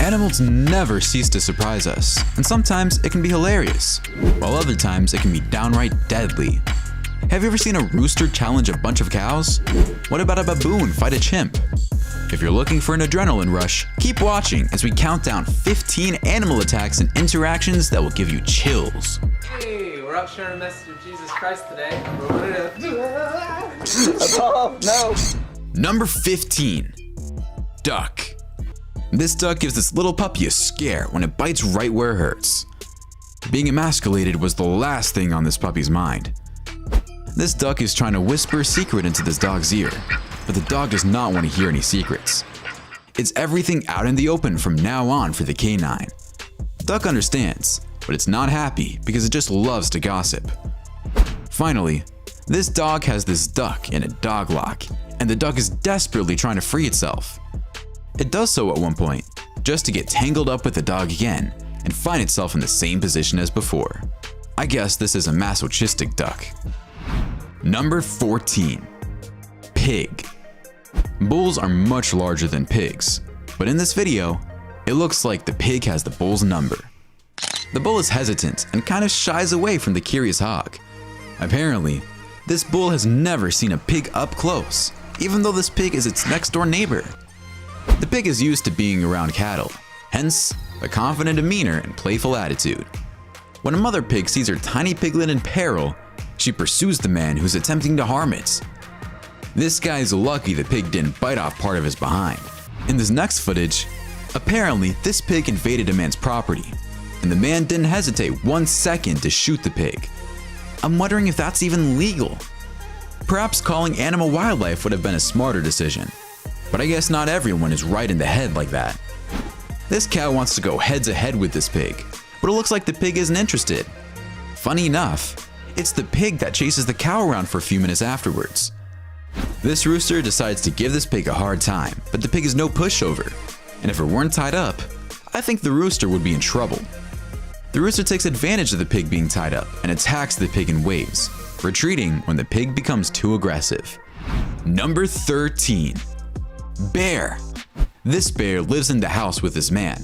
Animals never cease to surprise us, and sometimes it can be hilarious, while other times it can be downright deadly. Have you ever seen a rooster challenge a bunch of cows? What about a baboon fight a chimp? If you're looking for an adrenaline rush, keep watching as we count down 15 animal attacks and interactions that will give you chills. Hey, we're out sharing a message of Jesus Christ today. Oh, no. Number 15. Duck. This duck gives this little puppy a scare when it bites right where it hurts. Being emasculated was the last thing on this puppy's mind. This duck is trying to whisper a secret into this dog's ear, but the dog does not want to hear any secrets. It's everything out in the open from now on for the canine. Duck understands, but it's not happy because it just loves to gossip. Finally, this dog has this duck in a dog lock, and the duck is desperately trying to free itself. It does so at one point, just to get tangled up with the dog again and find itself in the same position as before. I guess this is a masochistic duck. Number 14. Pig. Bulls are much larger than pigs, but in this video, it looks like the pig has the bull's number. The bull is hesitant and kind of shies away from the curious hog. Apparently, this bull has never seen a pig up close, even though this pig is its next door neighbor. The pig is used to being around cattle, hence a confident demeanor and playful attitude. When a mother pig sees her tiny piglet in peril, she pursues the man who's attempting to harm it. This guy's lucky the pig didn't bite off part of his behind. In this next footage, apparently this pig invaded a man's property, and the man didn't hesitate 1 second to shoot the pig. I'm wondering if that's even legal. Perhaps calling animal wildlife would have been a smarter decision, but I guess not everyone is right in the head like that. This cow wants to go head to head with this pig, but it looks like the pig isn't interested. Funny enough, it's the pig that chases the cow around for a few minutes afterwards. This rooster decides to give this pig a hard time, but the pig is no pushover, and if it weren't tied up, I think the rooster would be in trouble. The rooster takes advantage of the pig being tied up and attacks the pig in waves, retreating when the pig becomes too aggressive. Number 13. Bear. This bear lives in the house with this man,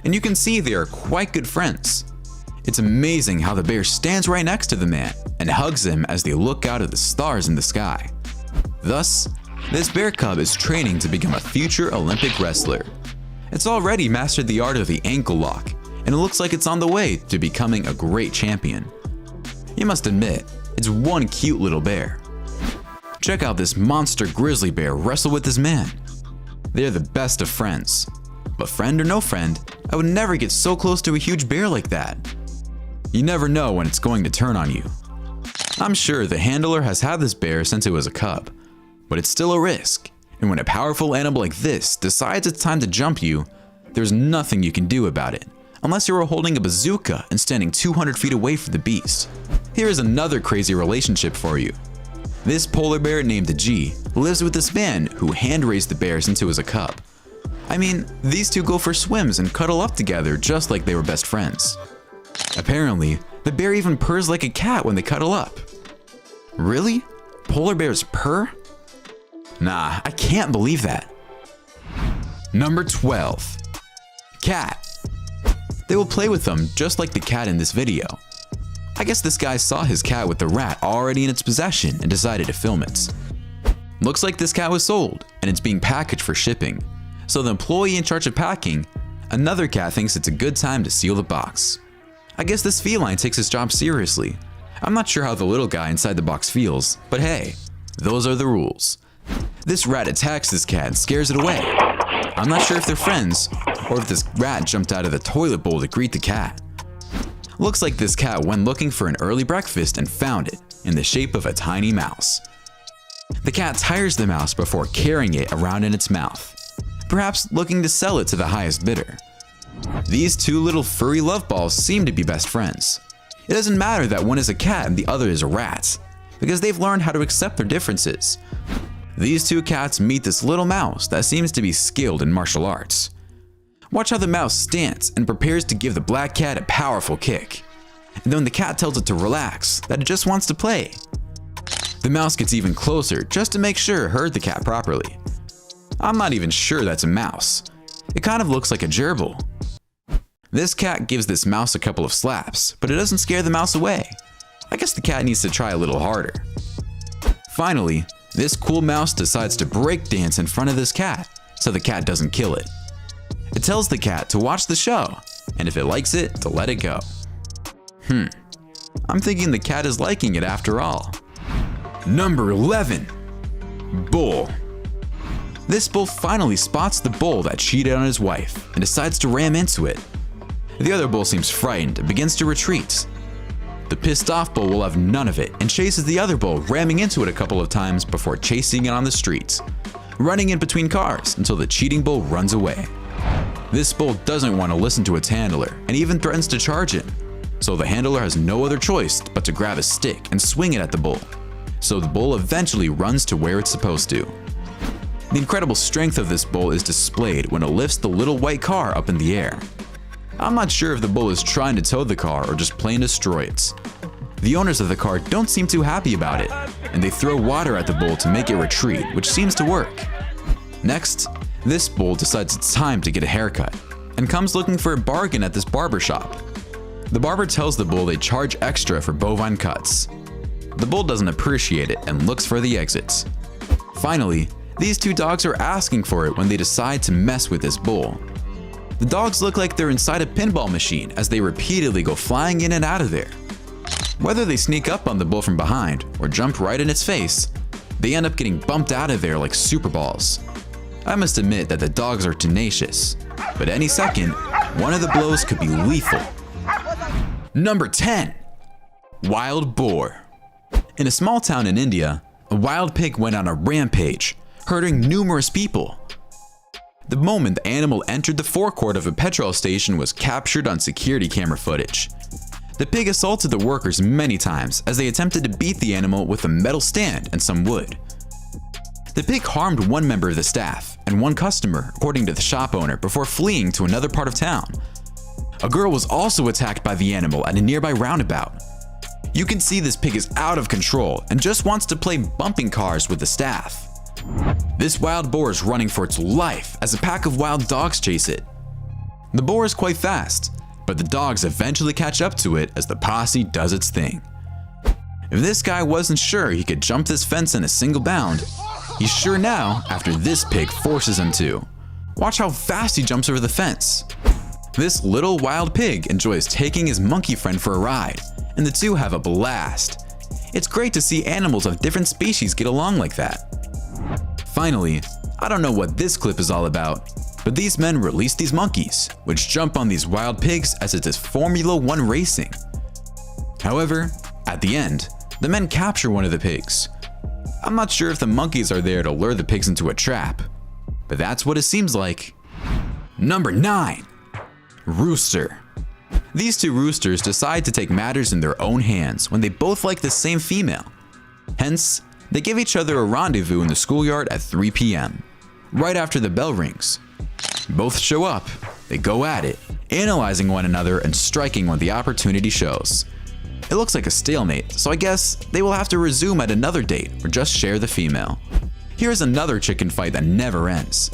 and you can see they are quite good friends. It's amazing how the bear stands right next to the man and hugs him as they look out at the stars in the sky. Thus, this bear cub is training to become a future Olympic wrestler. It's already mastered the art of the ankle lock, and it looks like it's on the way to becoming a great champion. You must admit, it's one cute little bear. Check out this monster grizzly bear wrestle with this man. They're the best of friends. But friend or no friend, I would never get so close to a huge bear like that. You never know when it's going to turn on you. I'm sure the handler has had this bear since it was a cub, but it's still a risk, and when a powerful animal like this decides it's time to jump you, there's nothing you can do about it, unless you're holding a bazooka and standing 200 feet away from the beast. Here is another crazy relationship for you. This polar bear named G lives with this man who hand-raised the bear since it was a cub. I mean, these two go for swims and cuddle up together just like they were best friends. Apparently, the bear even purrs like a cat when they cuddle up. Really? Polar bears purr? Nah, I can't believe that. Number 12. Cat. They will play with them just like the cat in this video. I guess this guy saw his cat with the rat already in its possession and decided to film it. Looks like this cat was sold and it's being packaged for shipping. So the employee in charge of packing, another cat, thinks it's a good time to seal the box. I guess this feline takes his job seriously. I'm not sure how the little guy inside the box feels, but hey, those are the rules. This rat attacks this cat and scares it away. I'm not sure if they're friends or if this rat jumped out of the toilet bowl to greet the cat. Looks like this cat went looking for an early breakfast and found it in the shape of a tiny mouse. The cat tires the mouse before carrying it around in its mouth, perhaps looking to sell it to the highest bidder. These two little furry love balls seem to be best friends. It doesn't matter that one is a cat and the other is a rat, because they've learned how to accept their differences. These two cats meet this little mouse that seems to be skilled in martial arts. Watch how the mouse stands and prepares to give the black cat a powerful kick. And then the cat tells it to relax, that it just wants to play. The mouse gets even closer just to make sure it heard the cat properly. I'm not even sure that's a mouse. It kind of looks like a gerbil. This cat gives this mouse a couple of slaps, but it doesn't scare the mouse away. I guess the cat needs to try a little harder. Finally, this cool mouse decides to break dance in front of this cat, so the cat doesn't kill it. It tells the cat to watch the show, and if it likes it, to let it go. I'm thinking the cat is liking it after all. Number 11. Bull. This bull finally spots the bull that cheated on his wife and decides to ram into it. The other bull seems frightened and begins to retreat. The pissed off bull will have none of it and chases the other bull, ramming into it a couple of times before chasing it on the streets, running in between cars until the cheating bull runs away. This bull doesn't want to listen to its handler and even threatens to charge him, so the handler has no other choice but to grab a stick and swing it at the bull, so the bull eventually runs to where it's supposed to. The incredible strength of this bull is displayed when it lifts the little white car up in the air. I'm not sure if the bull is trying to tow the car or just plain destroy it. The owners of the car don't seem too happy about it, and they throw water at the bull to make it retreat, which seems to work. Next, this bull decides it's time to get a haircut, and comes looking for a bargain at this barber shop. The barber tells the bull they charge extra for bovine cuts. The bull doesn't appreciate it and looks for the exits. Finally, these two dogs are asking for it when they decide to mess with this bull. The dogs look like they're inside a pinball machine as they repeatedly go flying in and out of there. Whether they sneak up on the bull from behind or jump right in its face, they end up getting bumped out of there like super balls. I must admit that the dogs are tenacious, but any second, one of the blows could be lethal. Number 10. Wild boar. In a small town in India, a wild pig went on a rampage, hurting numerous people. The moment the animal entered the forecourt of a petrol station was captured on security camera footage. The pig assaulted the workers many times as they attempted to beat the animal with a metal stand and some wood. The pig harmed one member of the staff and one customer, according to the shop owner, before fleeing to another part of town. A girl was also attacked by the animal at a nearby roundabout. You can see this pig is out of control and just wants to play bumping cars with the staff. This wild boar is running for its life as a pack of wild dogs chase it. The boar is quite fast, but the dogs eventually catch up to it as the posse does its thing. If this guy wasn't sure he could jump this fence in a single bound, he's sure now after this pig forces him to. Watch how fast he jumps over the fence. This little wild pig enjoys taking his monkey friend for a ride, and the two have a blast. It's great to see animals of different species get along like that. Finally, I don't know what this clip is all about, but these men release these monkeys, which jump on these wild pigs as it is Formula 1 racing. However, at the end, the men capture one of the pigs. I'm not sure if the monkeys are there to lure the pigs into a trap, but that's what it seems like. Number 9. Rooster. These two roosters decide to take matters in their own hands when they both like the same female. Hence, they give each other a rendezvous in the schoolyard at 3 p.m., right after the bell rings. Both show up, they go at it, analyzing one another and striking when the opportunity shows. It looks like a stalemate, so I guess they will have to resume at another date or just share the female. Here's another chicken fight that never ends.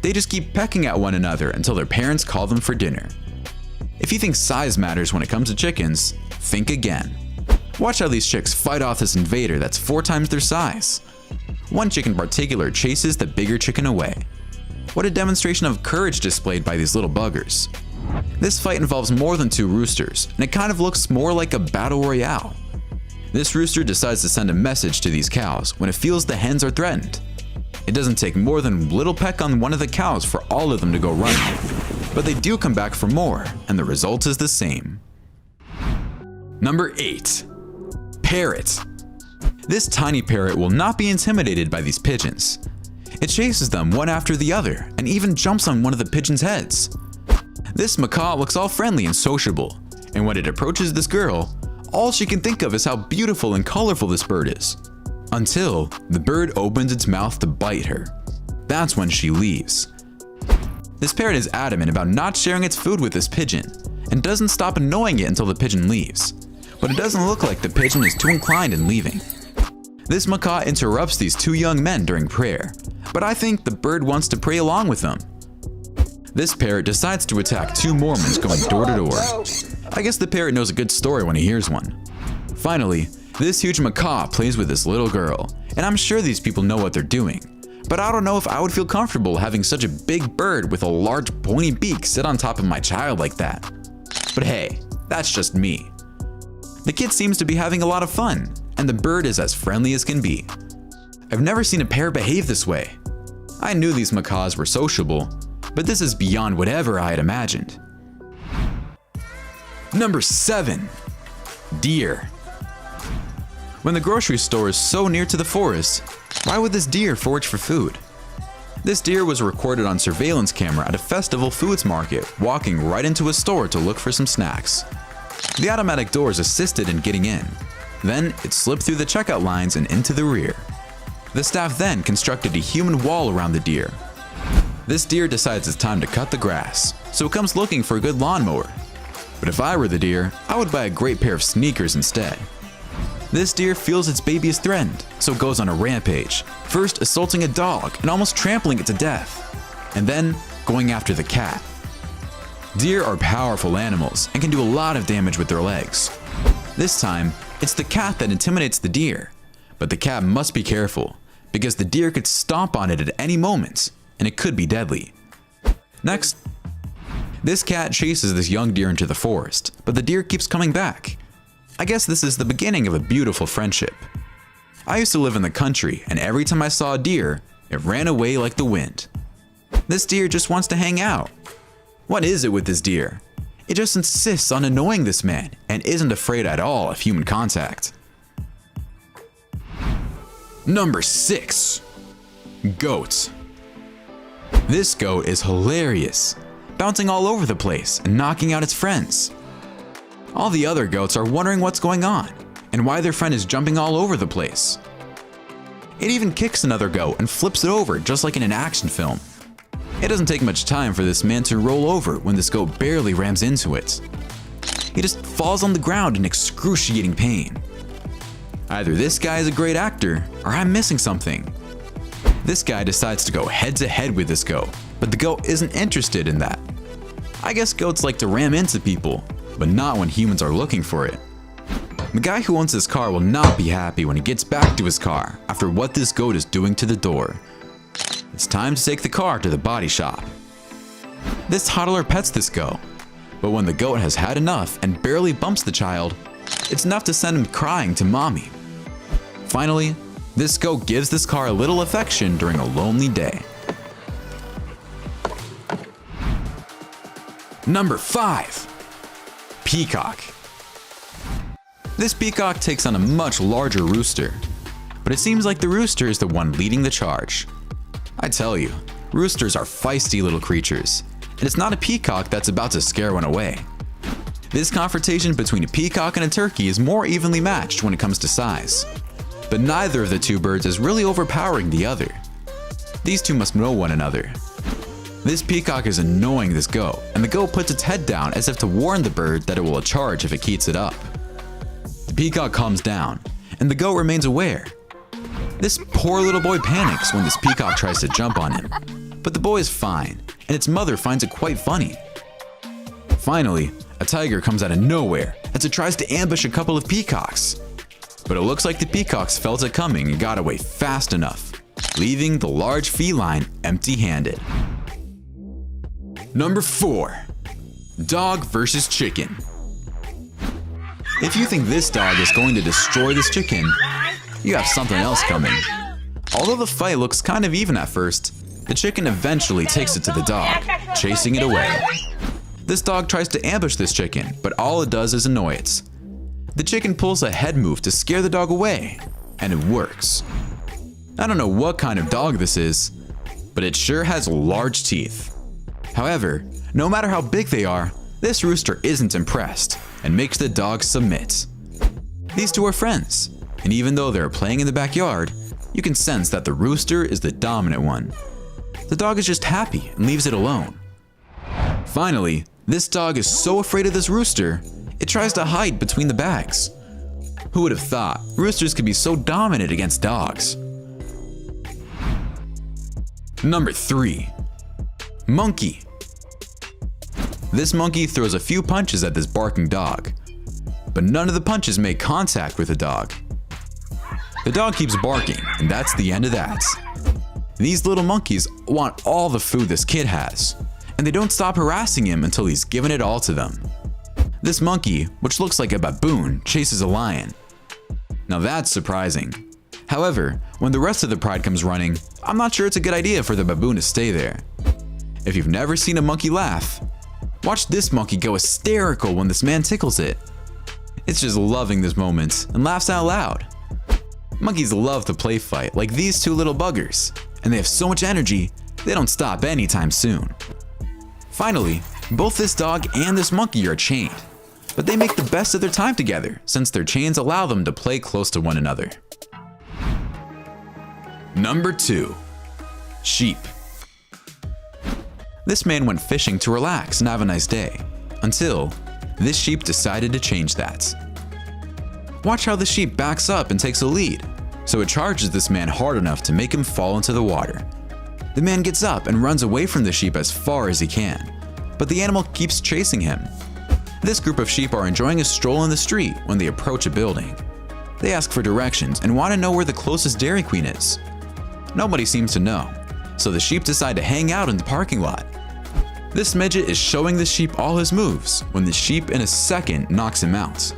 They just keep pecking at one another until their parents call them for dinner. If you think size matters when it comes to chickens, think again. Watch how these chicks fight off this invader that's 4 times their size. One chicken in particular chases the bigger chicken away. What a demonstration of courage displayed by these little buggers. This fight involves more than 2 roosters, and it kind of looks more like a battle royale. This rooster decides to send a message to these cows when it feels the hens are threatened. It doesn't take more than a little peck on one of the cows for all of them to go running, but they do come back for more, and the result is the same. Number 8. Parrot. This tiny parrot will not be intimidated by these pigeons. It chases them one after the other and even jumps on one of the pigeons' heads. This macaw looks all friendly and sociable, and when it approaches this girl, all she can think of is how beautiful and colorful this bird is. Until the bird opens its mouth to bite her. That's when she leaves. This parrot is adamant about not sharing its food with this pigeon, and doesn't stop annoying it until the pigeon leaves. But it doesn't look like the pigeon is too inclined in leaving. This macaw interrupts these 2 young men during prayer, but I think the bird wants to pray along with them. This parrot decides to attack two Mormons going door to door. I guess the parrot knows a good story when he hears one. Finally, this huge macaw plays with this little girl, and I'm sure these people know what they're doing. But I don't know if I would feel comfortable having such a big bird with a large pointy beak sit on top of my child like that. But hey, that's just me. The kid seems to be having a lot of fun, and the bird is as friendly as can be. I've never seen a parrot behave this way. I knew these macaws were sociable, but this is beyond whatever I had imagined. Number 7. Deer. When the grocery store is so near to the forest, why would this deer forage for food? This deer was recorded on surveillance camera at a festival foods market, walking right into a store to look for some snacks. The automatic doors assisted in getting in. Then it slipped through the checkout lines and into the rear. The staff then constructed a human wall around the deer. This deer decides it's time to cut the grass, so it comes looking for a good lawnmower. But if I were the deer, I would buy a great pair of sneakers instead. This deer feels its baby is threatened, so it goes on a rampage, first assaulting a dog and almost trampling it to death, and then going after the cat. Deer are powerful animals and can do a lot of damage with their legs. This time, it's the cat that intimidates the deer, but the cat must be careful, because the deer could stomp on it at any moment, and it could be deadly. Next, this cat chases this young deer into the forest, but the deer keeps coming back. I guess this is the beginning of a beautiful friendship. I used to live in the country, and every time I saw a deer, it ran away like the wind. This deer just wants to hang out. What is it with this deer? It just insists on annoying this man and isn't afraid at all of human contact. Number 6. Goat. This goat is hilarious, bouncing all over the place and knocking out its friends. All the other goats are wondering what's going on and why their friend is jumping all over the place. It even kicks another goat and flips it over just like in an action film. It doesn't take much time for this man to roll over when this goat barely rams into it. He just falls on the ground in excruciating pain. Either this guy is a great actor or I'm missing something. This guy decides to go head to head with this goat, but the goat isn't interested in that. I guess goats like to ram into people, but not when humans are looking for it. The guy who owns this car will not be happy when he gets back to his car after what this goat is doing to the door. It's time to take the car to the body shop. This toddler pets this goat, but when the goat has had enough and barely bumps the child, it's enough to send him crying to mommy. Finally, this goat gives this car a little affection during a lonely day. Number 5. Peacock. This peacock takes on a much larger rooster, but it seems like the rooster is the one leading the charge. I tell you, roosters are feisty little creatures, and it's not a peacock that's about to scare one away. This confrontation between a peacock and a turkey is more evenly matched when it comes to size, but neither of the two birds is really overpowering the other. These two must know one another. This peacock is annoying this goat, and the goat puts its head down as if to warn the bird that it will charge if it keeps it up. The peacock calms down, and the goat remains aware. This poor little boy panics when this peacock tries to jump on him, but the boy is fine, and its mother finds it quite funny. Finally, a tiger comes out of nowhere as it tries to ambush a couple of peacocks, but it looks like the peacocks felt it coming and got away fast enough, leaving the large feline empty-handed. Number 4. Dog versus chicken. If you think this dog is going to destroy this chicken, you have something else coming. Although the fight looks kind of even at first, the chicken eventually takes it to the dog, chasing it away. This dog tries to ambush this chicken, but all it does is annoy it. The chicken pulls a head move to scare the dog away, and it works. I don't know what kind of dog this is, but it sure has large teeth. However, no matter how big they are, this rooster isn't impressed and makes the dog submit. These two are friends, and even though they're playing in the backyard, you can sense that the rooster is the dominant one. The dog is just happy and leaves it alone. Finally, this dog is so afraid of this rooster, it tries to hide between the bags. Who would have thought roosters could be so dominant against dogs? Number 3. Monkey. This monkey throws a few punches at this barking dog, but none of the punches make contact with the dog. The dog keeps barking, and that's the end of that. These little monkeys want all the food this kid has, and they don't stop harassing him until he's given it all to them. This monkey, which looks like a baboon, chases a lion. Now that's surprising. However, when the rest of the pride comes running, I'm not sure it's a good idea for the baboon to stay there. If you've never seen a monkey laugh, watch this monkey go hysterical when this man tickles it. It's just loving this moment and laughs out loud. Monkeys love to play fight like these two little buggers, and they have so much energy, they don't stop anytime soon. Finally, both this dog and this monkey are chained, but they make the best of their time together since their chains allow them to play close to one another. Number 2. Sheep. This man went fishing to relax and have a nice day, until this sheep decided to change that. Watch how the sheep backs up and takes a lead, so it charges this man hard enough to make him fall into the water. The man gets up and runs away from the sheep as far as he can, but the animal keeps chasing him. This group of sheep are enjoying a stroll in the street when they approach a building. They ask for directions and want to know where the closest Dairy Queen is. Nobody seems to know, so the sheep decide to hang out in the parking lot. This midget is showing the sheep all his moves when the sheep in a second knocks him out.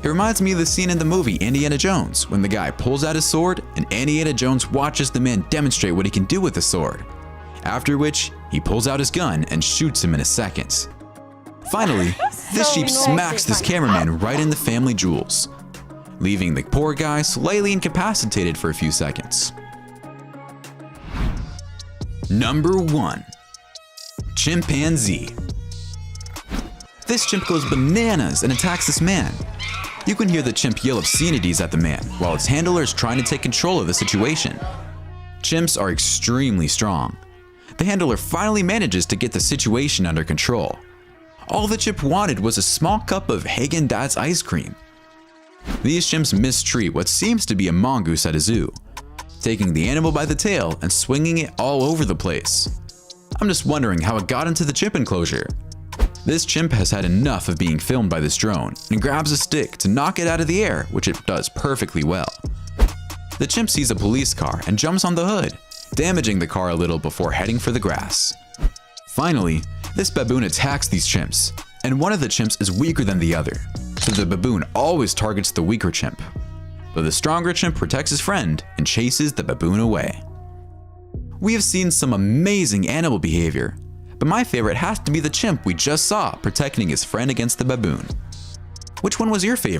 It reminds me of the scene in the movie Indiana Jones when the guy pulls out his sword and Indiana Jones watches the man demonstrate what he can do with the sword, after which he pulls out his gun and shoots him in a second. Finally, this sheep smacks this cameraman right in the family jewels, leaving the poor guy slightly incapacitated for a few seconds. Number 1. Chimpanzee. This chimp goes bananas and attacks this man. You can hear the chimp yell obscenities at the man while its handler is trying to take control of the situation. Chimps are extremely strong. The handler finally manages to get the situation under control. All the chimp wanted was a small cup of Häagen-Dazs ice cream. These chimps mistreat what seems to be a mongoose at a zoo, taking the animal by the tail and swinging it all over the place. I'm just wondering how it got into the chimp enclosure. This chimp has had enough of being filmed by this drone and grabs a stick to knock it out of the air, which it does perfectly well. The chimp sees a police car and jumps on the hood, damaging the car a little before heading for the grass. Finally, this baboon attacks these chimps, and one of the chimps is weaker than the other, so the baboon always targets the weaker chimp. But the stronger chimp protects his friend and chases the baboon away. We have seen some amazing animal behavior, but my favorite has to be the chimp we just saw protecting his friend against the baboon. Which one was your favorite?